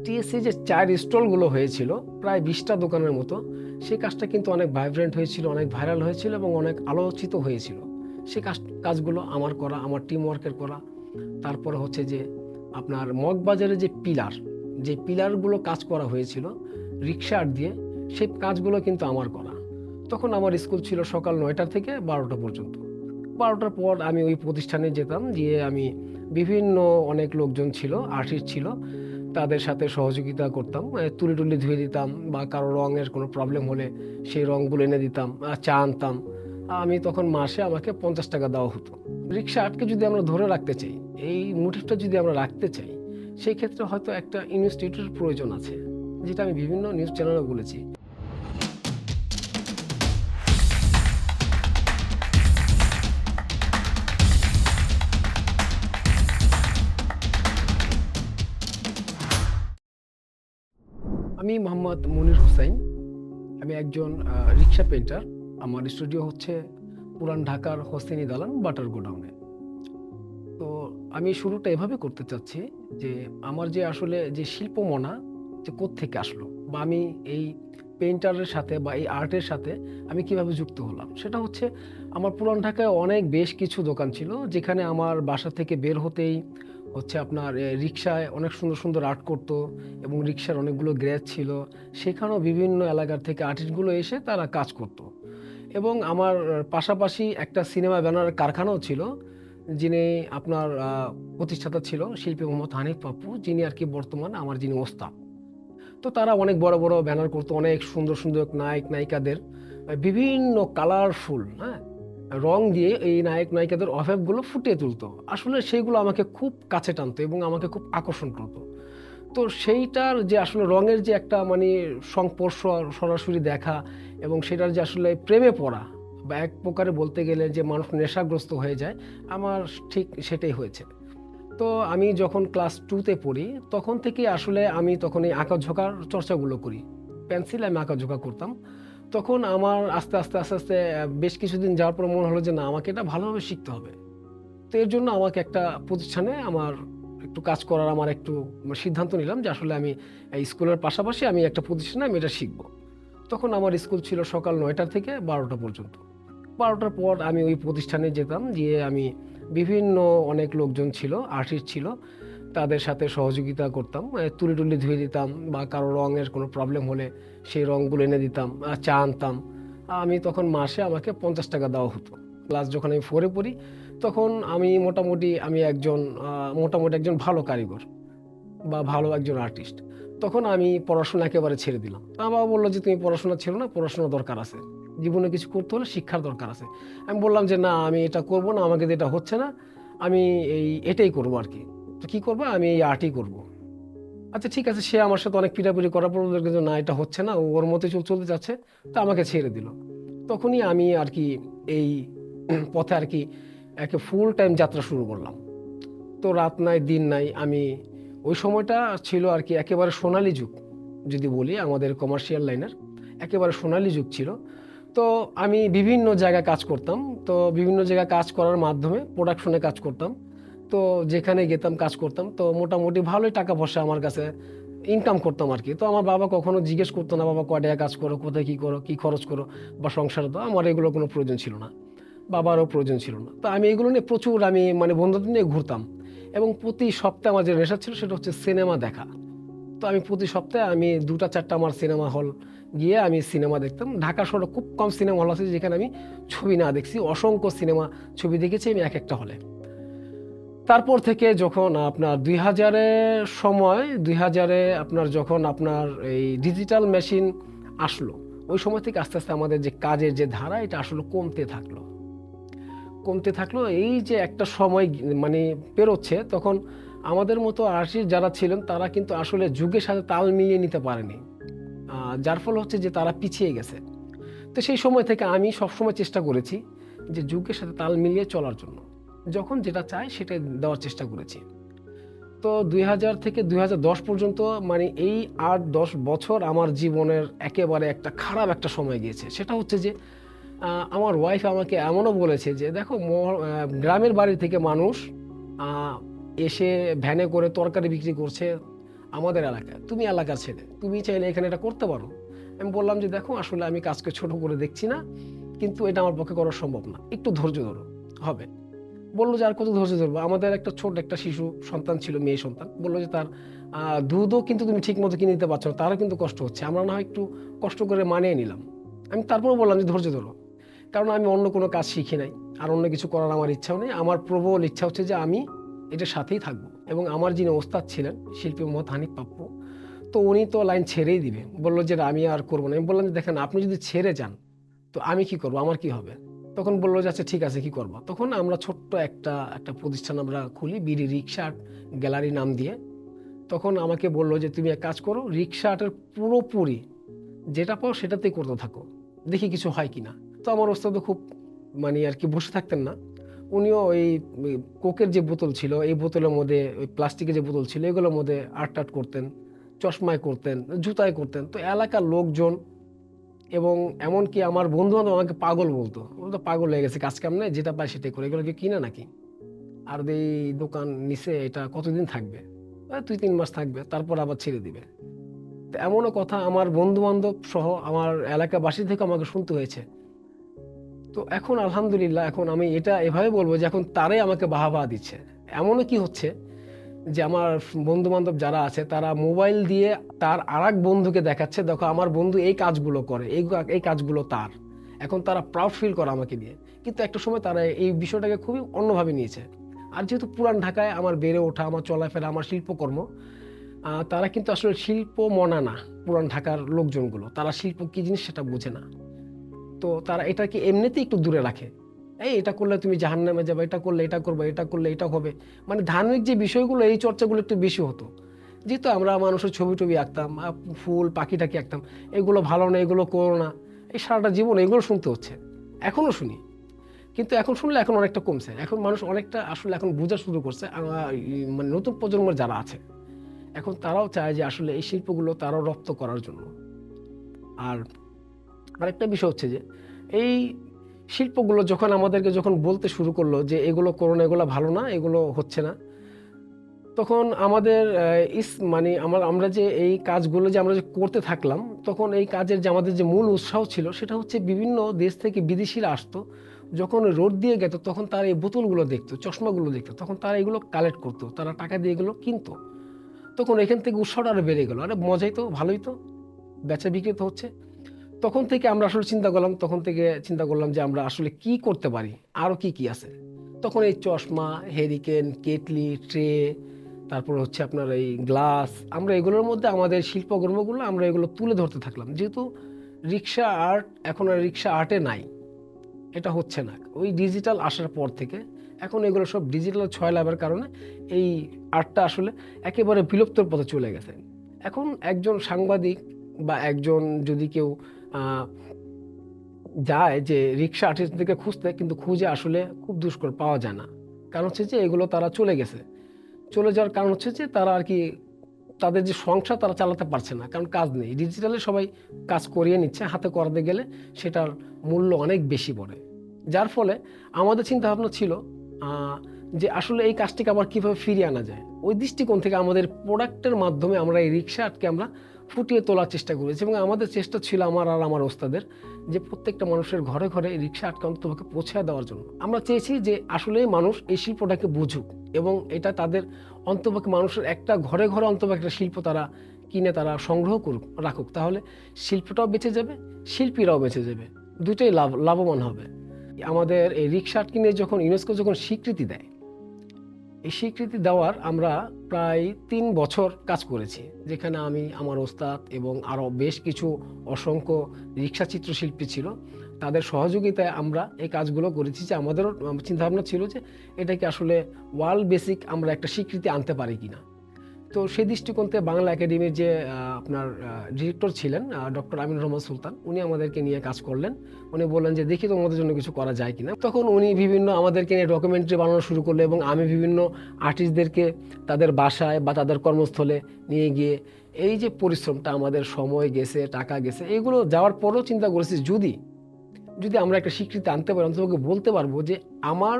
TSC যে চায়ের স্টলগুলো হয়েছিল প্রায় 20টা দোকানের মতো, সেই কাজটা কিন্তু অনেক ভাইব্রেন্ট হয়েছিল, অনেক ভাইরাল হয়েছিল এবং অনেক আলোচিত হয়েছিল। সেই কাজগুলো আমার করা, আমার টিম ওয়ার্কের করা। তারপরে হচ্ছে যে আপনার মগবাজারে যে পিলারগুলো কাজ করা হয়েছিল রিক্সা আর্ট দিয়ে, সেই কাজগুলো কিন্তু আমার করা। তখন আমার স্কুল ছিল সকাল 9টা থেকে 12টা পর্যন্ত। 12টার পর আমি ওই প্রতিষ্ঠানে যেতাম, গিয়ে আমি বিভিন্ন অনেক লোকজন ছিল, আর্টিস্ট ছিল, তাদের সাথে সহযোগিতা করতাম। তুলি টুলি ধুয়ে দিতাম বা কারো রঙের কোনো প্রবলেম হলে সেই রঙগুলো এনে দিতাম, চা আনতাম। আমি তখন মাসে আমাকে 50 টাকা দেওয়া হতো। রিক্সা আটকে যদি আমরা ধরে রাখতে চাই, এই মোটিভটা যদি আমরা রাখতে চাই, সেই ক্ষেত্রে হয়তো একটা ইনস্টিটিউটের প্রয়োজন আছে, যেটা আমি বিভিন্ন নিউজ চ্যানেলে বলেছি। আমি মোহাম্মদ মনির হুসাইন। আমি একজন রিক্সা পেইন্টার। আমার স্টুডিও হচ্ছে পুরান ঢাকার হোসেনি দালান বাটার গোডাউনে। তো আমি শুরুটা এভাবে করতে চাচ্ছি যে আমার যে আসলে যে শিল্পমনা যে কোত্থেকে আসলো, বা আমি এই পেইন্টারের সাথে বা এই আর্টের সাথে আমি কিভাবে যুক্ত হলাম, সেটা হচ্ছে আমার পুরান ঢাকায় অনেক বেশ কিছু দোকান ছিল, যেখানে আমার বাসা থেকে বের হতেই হচ্ছে আপনার রিক্সায় অনেক সুন্দর সুন্দর আর্ট করতো এবং রিক্সার অনেকগুলো গ্যারেজ ছিল। সেখানেও বিভিন্ন এলাকার থেকে আর্টিস্টগুলো এসে তারা কাজ করতো। এবং আমার পাশাপাশি একটা সিনেমা ব্যানার কারখানাও ছিল, যিনি আপনার প্রতিষ্ঠাতা ছিল শিল্পী মোহাম্মদ হানিফ পাপ্পু, যিনি আর কি বর্তমান আমার যিনি ওস্তাদ। তো তারা অনেক বড় বড় ব্যানার করতো, অনেক সুন্দর সুন্দর নায়ক নায়িকাদের বিভিন্ন কালারফুল, হ্যাঁ, রং দিয়ে এই নায়ক নায়িকাদের অভাবগুলো ফুটিয়ে তুলতো। আসলে সেইগুলো আমাকে খুব কাছে টানতো এবং আমাকে খুব আকর্ষণ করতো। তো সেইটার যে আসলে রঙের যে একটা মানে সংস্পর্শ, সরাসরি দেখা এবং সেটার যে আসলে প্রেমে পড়া, বা এক প্রকারে বলতে গেলে যে মানুষ নেশাগ্রস্ত হয়ে যায়, আমার ঠিক সেটাই হয়েছে। তো আমি যখন ক্লাস 2তে পড়ি, তখন থেকে আসলে আমি তখন এই আঁকাঝোঁকার চর্চাগুলো করি। পেন্সিলে আমি আঁকাঝোঁকা করতাম। তখন আমার আস্তে আস্তে আস্তে আস্তে বেশ কিছুদিন যাওয়ার পর মনে হলো যে না, আমাকে এটা ভালোভাবে শিখতে হবে। তো এর জন্য আমাকে একটা প্রতিষ্ঠানে আমার একটু কাজ করার আমার একটু সিদ্ধান্ত নিলাম যে আসলে আমি এই স্কুলের পাশাপাশি আমি একটা প্রতিষ্ঠানে আমি এটা শিখব। তখন আমার স্কুল ছিল সকাল 9টা থেকে 12টা পর্যন্ত। 12টার পর আমি ওই প্রতিষ্ঠানে যেতাম, গিয়ে আমি বিভিন্ন অনেক লোকজন ছিল, আর্টিস্ট ছিল, তাদের সাথে সহযোগিতা করতাম। তুলি টুলি ধুয়ে দিতাম বা কারো রঙের কোনো প্রবলেম হলে সেই রঙগুলো এনে দিতাম, চা আনতাম। আমি তখন মাসে আমাকে 50 টাকা দেওয়া হতো। ক্লাস যখন আমি 4-এ পড়ি, তখন আমি মোটামুটি একজন ভালো কারিগর বা ভালো একজন আর্টিস্ট। তখন আমি পড়াশোনা একেবারে ছেড়ে দিলাম। আমার বাবা বলল যে, "তুমি পড়াশোনা ছেড়ো না, পড়াশোনা দরকার আছে। জীবনে কিছু করতে হলে শিক্ষার দরকার আছে।" আমি বললাম যে, "না, আমি এটা করব না, আমাকে দিয়ে এটা হচ্ছে না। আমি এটাই করব আরকি।" তো কি করব? আমি এই আর্টই করব। আচ্ছা ঠিক আছে। সে আমার সাথে অনেক পিটাপিটি করার পর বলল যে, "না, এটা হচ্ছে না।" ও ওর মতোই চলতে চাচ্ছে। তো আমাকে ছেড়ে দিল। তখনই আমি আরকি এই পথে আরকি একে ফুল টাইম যাত্রা শুরু করলাম। তো রাত নাই দিন নাই আমি ওই সময়টা ছিল আর কি একেবারে সোনালী যুগ, যদি বলি আমাদের কমার্শিয়াল লাইনের একেবারে সোনালী যুগ ছিল। তো আমি বিভিন্ন জায়গায় কাজ করতাম। তো বিভিন্ন জায়গায় কাজ করার মাধ্যমে প্রোডাকশনে কাজ করতাম। তো যেখানে যেতাম কাজ করতাম, তো মোটামুটি ভালোই টাকা পয়সা আমার কাছে ইনকাম করতাম আর কি। তো আমার বাবা কখনো জিজ্ঞেস করতো না, বাবা কয় টাকা কাজ করো, কোথায় কী করো, কী খরচ করো বা সংসারে, তো আমার এগুলো কোনো প্রয়োজন ছিল না, বাবারও প্রয়োজন ছিল না। তো আমি এগুলো নিয়ে প্রচুর আমি মানে বন্ধুদের নিয়ে ঘুরতাম। এবং প্রতি সপ্তাহে আমার যে নেশা ছিল সেটা হচ্ছে সিনেমা দেখা। তো আমি প্রতি সপ্তাহে আমি ২টা ৪টা আমার সিনেমা হল গিয়ে আমি সিনেমা দেখতাম। ঢাকা শহরে খুব কম সিনেমা হল আছে যেখানে আমি ছবি না দেখছি। অসংখ্য সিনেমা ছবি দেখেছি আমি একেকটা হলে। তারপর থেকে যখন আপনার ২০০০ এর সময়, ২০০০ এ আপনার যখন আপনার এই ডিজিটাল মেশিন আসলো, ওই সময় থেকে আস্তে আস্তে আমাদের যে কাজের যে ধারা এটা আসলে কমতে থাকলো। এই যে একটা সময় মানে পেরোচ্ছে, তখন আমাদের মতো আর্টিস্ট যারা ছিলেন তারা কিন্তু আসলে যুগের সাথে তাল মিলিয়ে নিতে পারেনি। যার ফলে হচ্ছে যে তারা পিছিয়ে গেছে। তো সেই সময় থেকে আমি সবসময় চেষ্টা করেছি যে যুগের সাথে তাল মিলিয়ে চলার জন্য। যখন যেটা চাই সেটাই দেওয়ার চেষ্টা করেছি। তো ২০০০ থেকে ২০১০ পর্যন্ত মানে এই ৮-১০ বছর আমার জীবনের একেবারে একটা খারাপ একটা সময় গিয়েছে। সেটা হচ্ছে যে আমার ওয়াইফ আমাকে এমনও বলেছে যে, "দেখো গ্রামের বাড়ি থেকে মানুষ আ এসে ভ্যানে করে তরকারি বিক্রি করছে। আমাদের এলাকায়, তুমি এলাকার ছেলে, তুমি চাইলে এখানে এটা করতে পারো। আমি বললাম যে দেখো আসলে আমি কাজকে ছোট করে দেখছি না, কিন্তু এটা আমার পক্ষে করা সম্ভব না, একটু ধৈর্য ধরো, হবে। বললো যে আর কত ধৈর্য ধরবো, আমাদের একটা ছোট একটা শিশু সন্তান ছিল, মেয়ে সন্তান, বললো যে তার দুধও কিন্তু তুমি ঠিক মতো কিনে দিতে পারছো না, তারও কিন্তু কষ্ট হচ্ছে, আমরা না হয় একটু কষ্ট করে মানিয়ে নিলাম। আমি তারপরে বললাম যে ধৈর্য ধরো, কারণ আমি অন্য কোনো কাজ শিখি নাই, আর অন্য কিছু করার আমার ইচ্ছাও নেই, আমার প্রবল ইচ্ছা হচ্ছে যে আমি এটার সাথেই থাকবো। এবং আমার যিনি ওস্তাদ ছিলেন শিল্পী মোহাম্মদ হানিফ পাপ্পু, তো উনি তো লাইন ছেড়েই দিবে, বললো যে আমি আর করবো না। আমি বললাম যে দেখেন আপনি যদি ছেড়ে যান তো আমি কি করবো, আমার কি হবে? তখন বললো যে আচ্ছা ঠিক আছে, কি করবো? তখন আমরা ছোট্ট একটা একটা প্রতিষ্ঠান আমরা খুলি, বিডি রিক্সা আর্ট গ্যালারি নাম দিয়ে। তখন আমাকে বললো যে তুমি এক কাজ করো, রিক্সা আর্টের পুরোপুরি যেটা পাও সেটাতেই করতে থাকো, দেখি কিছু হয় কিনা। তো আমার ওস্তাদ খুব মানে আর কি বসে থাকতেন না, উনিও ওই কোকের যে বোতল ছিল, এই বোতলের মধ্যে ওই প্লাস্টিকের যে বোতল ছিল এগুলোর মধ্যে আর্ট টার্ট করতেন, চশমায় করতেন, জুতায় করতেন। তো এলাকার লোকজন এবং এমনকি আমার বন্ধু বান্ধব আমাকে পাগল বলতো, ওরা তো পাগল হয়ে গেছে, কাজ কাম নেই, যেটা পায় সেটাই করে, এগুলো কি কিনে নাকি? আর এই দোকান নিচে এটা কতদিন থাকবে? 2-3 মাস থাকবে, তারপর আবার ছেড়ে দিবে। তো এমনও কথা আমার বন্ধু বান্ধব সহ আমার এলাকাবাসী থেকে আমাকে শুনতে হয়েছে। তো এখন আলহামদুলিল্লাহ, এখন আমি এটা এভাবে বলবো যে এখন তারাই আমাকে বাহবা দিচ্ছে। এমনও কি হচ্ছে যে আমার বন্ধু বান্ধব যারা আছে তারা মোবাইল দিয়ে তার আরেক বন্ধুকে দেখাচ্ছে, দেখো আমার বন্ধু এই কাজগুলো করে, এই কাজগুলো তার। এখন তারা প্রাউড ফিল করে আমাকে নিয়ে, কিন্তু একটা সময় তারা এই বিষয়টাকে খুবই অন্যভাবে নিয়েছে। আর যেহেতু পুরান ঢাকায় আমার বেড়ে ওঠা, আমার চলাফেরা, আমার শিল্পকর্ম, তারা কিন্তু আসলে শিল্প মনা না। পুরান ঢাকার লোকজনগুলো তারা শিল্প কি জিনিস সেটা বোঝে না। তো তারা এটাকে এমনিতেই একটু দূরে রাখে, এই এটা করলে তুমি জাহান্নামে যাবে, এটা করলে এটা করবে, এটা করলে এটা হবে। মানে ধার্মিক যে বিষয়গুলো, এই চর্চাগুলো একটু বেশি হতো। যেহেতু আমরা মানুষের ছবি টবি আঁকতাম, ফুল পাখি টাকি আঁকতাম, এগুলো ভালো না, এগুলো করো না, এই সারাটা জীবন এগুলো শুনতে হচ্ছে, এখনও শুনি। কিন্তু এখন শুনলে এখন অনেকটা কমছে, এখন মানুষ অনেকটা আসলে এখন বোঝা শুরু করছে। মানে নতুন প্রজন্মের যারা আছে এখন তারাও চায় যে আসলে এই শিল্পগুলো তারাও রপ্ত করার জন্য। আর আরেকটা বিষয় হচ্ছে যে এই শিল্পগুলো যখন আমাদেরকে যখন বলতে শুরু করলো যে এগুলো করো না, এগুলো ভালো না, এগুলো হচ্ছে না, তখন আমাদের মানে আমরা যে এই কাজগুলো যে আমরা যে করতে থাকলাম, তখন এই কাজের যে আমাদের যে মূল উৎসাহ ছিল সেটা হচ্ছে বিভিন্ন দেশ থেকে বিদেশিরা আসতো, যখন রোড দিয়ে গেত তখন তারা এই বোতলগুলো দেখতো, চশমাগুলো দেখতো, তখন তারা এগুলো কালেক্ট করতো, তারা টাকা দিয়ে এগুলো কিনতো। তখন এখান থেকে উৎসাহটা আরো বেড়ে গেলো, আরে মজাই তো, ভালোই তো, বেচা বিক্রি তো হচ্ছে। তখন থেকে আমরা আসলে চিন্তা করলাম যে আমরা আসলে কি করতে পারি, আরো কি কি আছে। তখন এই চশমা, হেরিকেন, কেটলি, ট্রে, তারপর হচ্ছে আপনার এই গ্লাস, আমরা এগুলোর মধ্যে আমাদের শিল্পকর্মগুলো আমরা এগুলো তুলে ধরতে থাকলাম। যেহেতু রিক্সা আর্ট এখন আর রিক্সা আর্টে নাই, এটা হচ্ছে না, ওই ডিজিটাল আসার পর থেকে এখন এগুলো সব ডিজিটাল ছয় লাভের কারণে এই আর্টটা আসলে একেবারে বিলুপ্তর পথে চলে গেছে। এখন একজন সাংবাদিক বা একজন যদি কেউ আহ, যায় যে রিক্সা আর্টিস্টদেরকে খুঁজতে, কিন্তু খুঁজে আসলে খুব দুষ্কর, পাওয়া যায় না। কারণ হচ্ছে যে এগুলো তারা চলে গেছে, চলে যাওয়ার কারণ হচ্ছে যে তারা আর কি তাদের যে সংসার তারা চালাতে পারছে না, কারণ কাজ নেই, ডিজিটালে সবাই কাজ করিয়ে নিচ্ছে, হাতে করাতে গেলে সেটার মূল্য অনেক বেশি পড়ে। যার ফলে আমাদের চিন্তা ভাবনা ছিল যে আসলে এই কাজটিকে আবার কীভাবে ফিরিয়ে আনা যায়। ওই দৃষ্টিকোণ থেকে আমাদের প্রোডাক্টের মাধ্যমে আমরা এই রিক্সা আর্টকে আমরা ফুটিয়ে তোলার চেষ্টা করেছি, এবং আমাদের চেষ্টা ছিল আমার আর আমার ওস্তাদের যে প্রত্যেকটা মানুষের ঘরে ঘরে এই রিক্সা আর্টকে অন্ততপক্ষে পৌঁছে দেওয়ার জন্য আমরা চেয়েছি যে আসলে মানুষ এই শিল্পটাকে বুঝুক, এবং এটা তাদের অন্ততপক্ষে মানুষের একটা ঘরে ঘরে অন্ততপক্ষে একটা শিল্প তারা কিনে তারা সংগ্রহ করুক, রাখুক, তাহলে শিল্পটাও বেঁচে যাবে, শিল্পীরাও বেঁচে যাবে, দুটোই লাভবান হবে। আমাদের এই রিক্সা আর্ট কিনে যখন ইউনেস্কো যখন স্বীকৃতি দেয়, এই স্বীকৃতি দেওয়ার আমরা প্রায় 3 বছর কাজ করেছি, যেখানে আমি, আমার ওস্তাদ এবং আরও বেশ কিছু অসংখ্য রিক্সা চিত্রশিল্পী ছিল, তাদের সহযোগিতায় আমরা এই কাজগুলো করেছি। যে আমাদেরও চিন্তাভাবনা ছিল যে এটাকে আসলে ওয়ার্ল্ড বেসিক আমরা একটা স্বীকৃতি আনতে পারি কিনা। তো সেই দৃষ্টিকোণ থেকে বাংলা একাডেমির যে আপনার ডিরেক্টর ছিলেন ডক্টর আমিনুর রহমান সুলতান, উনি আমাদেরকে নিয়ে কাজ করলেন। উনি বললেন যে দেখি তোমাদের জন্য কিছু করা যায় কিনা। তখন উনি বিভিন্ন আমাদেরকে নিয়ে ডকুমেন্টারি বানানো শুরু করলো, এবং আমি বিভিন্ন আর্টিস্টদেরকে তাদের বাসায় বা তাদের কর্মস্থলে নিয়ে গিয়ে এই যে পরিশ্রমটা, আমাদের সময় গেছে, টাকা গেছে, এগুলো যাওয়ার পরেও চিন্তা করেছি যদি আমরা একটা স্বীকৃতি আনতে পারি, অন্তত বলতে পারবো যে আমার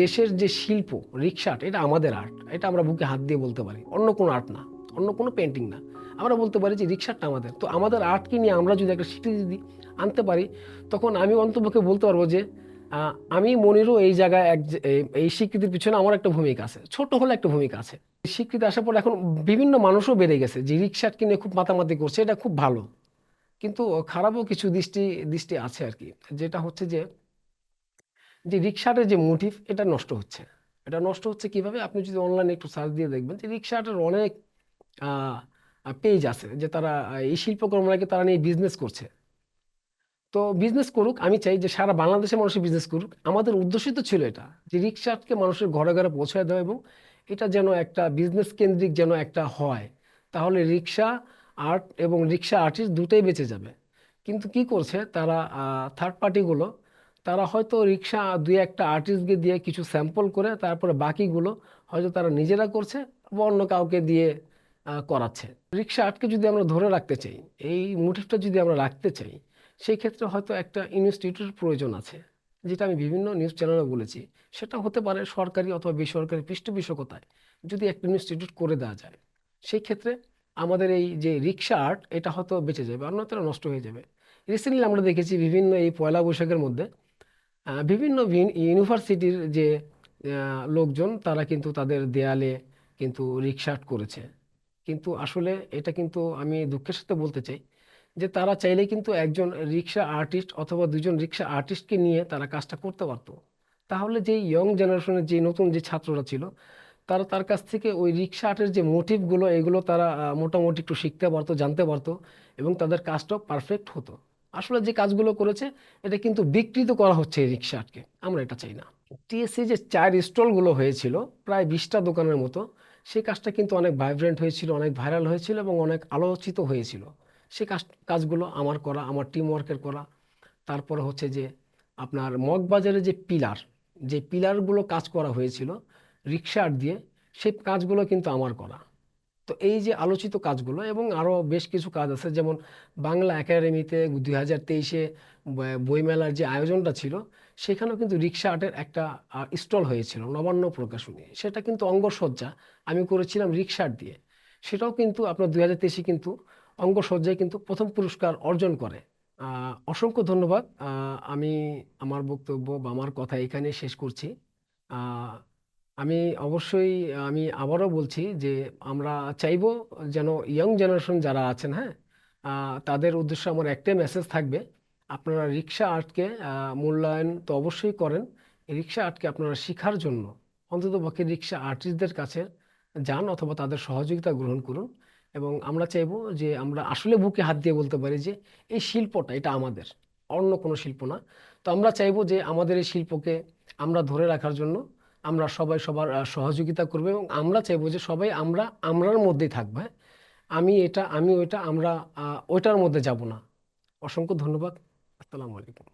দেশের যে শিল্প রিক্সা আর্ট, এটা আমাদের আর্ট, এটা আমরা বুকে হাত দিয়ে বলতে পারি, অন্য কোনো আর্ট না, অন্য কোনো পেন্টিং না। আমরা বলতে পারি যে রিক্সাটা আমাদের। তো আমাদের আর্টকে নিয়ে আমরা যদি একটা স্বীকৃতি আনতে পারি, তখন আমি অন্তপক্ষে বলতে পারবো যে আমি মনিরও এই জায়গায় এই স্বীকৃতির পিছনে আমার একটা ভূমিকা আছে, ছোট হলে একটা ভূমিকা আছে। স্বীকৃতি আসার পর এখন বিভিন্ন মানুষও বেড়ে গেছে যে রিক্সা আর্টকে নিয়ে খুব মাতামাতি করছে, এটা খুব ভালো। কিন্তু খারাপও কিছু দৃষ্টি দৃষ্টি আছে আর কি, যেটা হচ্ছে যে রিক্সাটার যে মোটিভ এটা নষ্ট হচ্ছে। এটা নষ্ট হচ্ছে কিভাবে? আপনি যদি অনলাইনে একটু সার্চ দিয়ে দেখবেন যে রিক্সাটার অনেক পেজ আছে যে তারা এই শিল্পকর্মটাকে তারা নিয়ে বিজনেস করছে। তো বিজনেস করুক, আমি চাই যে সারা বাংলাদেশের মানুষের বিজনেস করুক। আমাদের উদ্দেশ্যই তো ছিল এটা, যে রিক্সাকে মানুষের ঘরে ঘরে পৌঁছায় দেওয়া, এবং এটা যেন একটা বিজনেস কেন্দ্রিক যেন একটা হয়। তাহলে রিক্সা আর্ট এবং রিক্সা আর্টিস্ট দুটোই বেঁচে যাবে। কিন্তু কি করছে তারা, থার্ড পার্টিগুলো, তারা হয়তো রিক্সা দুই একটা আর্টিস্টকে দিয়ে কিছু স্যাম্পল করে তারপরে বাকিগুলো হয়তো তারা নিজেরা করছে বা অন্য কাউকে দিয়ে করাচ্ছে। রিক্সা আর্টকে যদি আমরা ধরে রাখতে চাই, এই মোটিভটা যদি আমরা রাখতে চাই, সেই ক্ষেত্রে হয়তো একটা ইনস্টিটিউটের প্রয়োজন আছে, যেটা আমি বিভিন্ন নিউজ চ্যানেলে বলেছি। সেটা হতে পারে সরকারি অথবা বেসরকারি পৃষ্ঠপোষকতায় যদি একটা ইনস্টিটিউট করে দেওয়া যায়, সেই ক্ষেত্রে আমাদের এই যে রিক্সা আর্ট এটা হয়তো বেঁচে যাবে, অন্যথায় নষ্ট হয়ে যাবে। রিসেন্টলি আমরা দেখেছি বিভিন্ন এই পয়লা বৈশাখের মধ্যে বিভিন্ন ইউনিভার্সিটির যে লোকজন তারা কিন্তু তাদের দেয়ালে কিন্তু রিক্সা আর্ট করেছে। কিন্তু আসলে এটা কিন্তু আমি দুঃখের সাথে বলতে চাই যে তারা চাইলে কিন্তু একজন রিক্সা আর্টিস্ট অথবা দুজন রিক্সা আর্টিস্টকে নিয়ে তারা কাজটা করতে পারতো। তাহলে যে ইয়ং জেনারেশনের যে নতুন যে ছাত্ররা ছিল, তারা তার কাছ থেকে ওই রিক্সা আর্টের যে মোটিভগুলো এগুলো তারা মোটামুটি একটু শিখতে পারতো, জানতে পারতো, এবং তাদের কাজটাও পারফেক্ট হতো। আসলে যে কাজগুলো করেছে এটা কিন্তু বিকৃত করা হচ্ছে এই রিক্সা আর্টকে, আমরা এটা চাই না। টিএসসি যে চায়ের স্টলগুলো হয়েছিল প্রায় 20টা দোকানের মতো, সেই কাজটা কিন্তু অনেক ভাইব্রেন্ট হয়েছিল, অনেক ভাইরাল হয়েছিল এবং অনেক আলোচিত হয়েছিল। সেই কাজগুলো আমার করা, আমার টিম ওয়ার্কের করা। তারপরে হচ্ছে যে আপনার মগবাজারে যে পিলারগুলো কাজ করা হয়েছিল রিক্সা আর্ট দিয়ে, সেই কাজগুলো কিন্তু আমার করা। তো এই যে আলোচিত কাজগুলো এবং আরও বেশ কিছু কাজ আছে, যেমন বাংলা একাডেমিতে 2023-এ বইমেলার যে আয়োজনটা ছিল, সেখানেও কিন্তু রিক্সা আর্টের একটা স্টল হয়েছিল নবান্ন প্রকাশনী। সেটা কিন্তু অঙ্গসজ্জা আমি করেছিলাম রিক্সা আর্ট দিয়ে। সেটাও কিন্তু আপনার 2023-এ কিন্তু অঙ্গসজ্জায় কিন্তু প্রথম পুরস্কার অর্জন করে। অসংখ্য ধন্যবাদ। আমি আমার বক্তব্য বা আমার কথা এখানে শেষ করছি। আহ, আমি অবশ্যই, আমি আবারও বলছি যে আমরা চাইবো যেন ইয়ং জেনারেশন যারা আছেন, হ্যাঁ, তাদের উদ্দেশ্যে আমার একটাই মেসেজ থাকবে, আপনারা রিক্সা আর্টকে মূল্যায়ন তো অবশ্যই করেন। এই রিক্সা আর্টকে আপনারা শেখার জন্য অন্ততপক্ষে রিক্সা আর্টিস্টদের কাছে যান অথবা তাদের সহযোগিতা গ্রহণ করুন। এবং আমরা চাইবো যে আমরা আসলে বুকে হাত দিয়ে বলতে পারি যে এই শিল্পটা এটা আমাদের, অন্য কোনো শিল্প না। তো আমরা চাইবো যে আমাদের এই শিল্পকে আমরা ধরে রাখার জন্য আমরা সবাই সবার সহযোগিতা করবো, এবং আমরা চাইবো যে সবাই আমরার মধ্যেই থাকবো, হ্যাঁ? আমি এটা, আমি ওইটা, আমরা ওইটার মধ্যে যাব না। অসংখ্য ধন্যবাদ। আসসালামু আলাইকুম।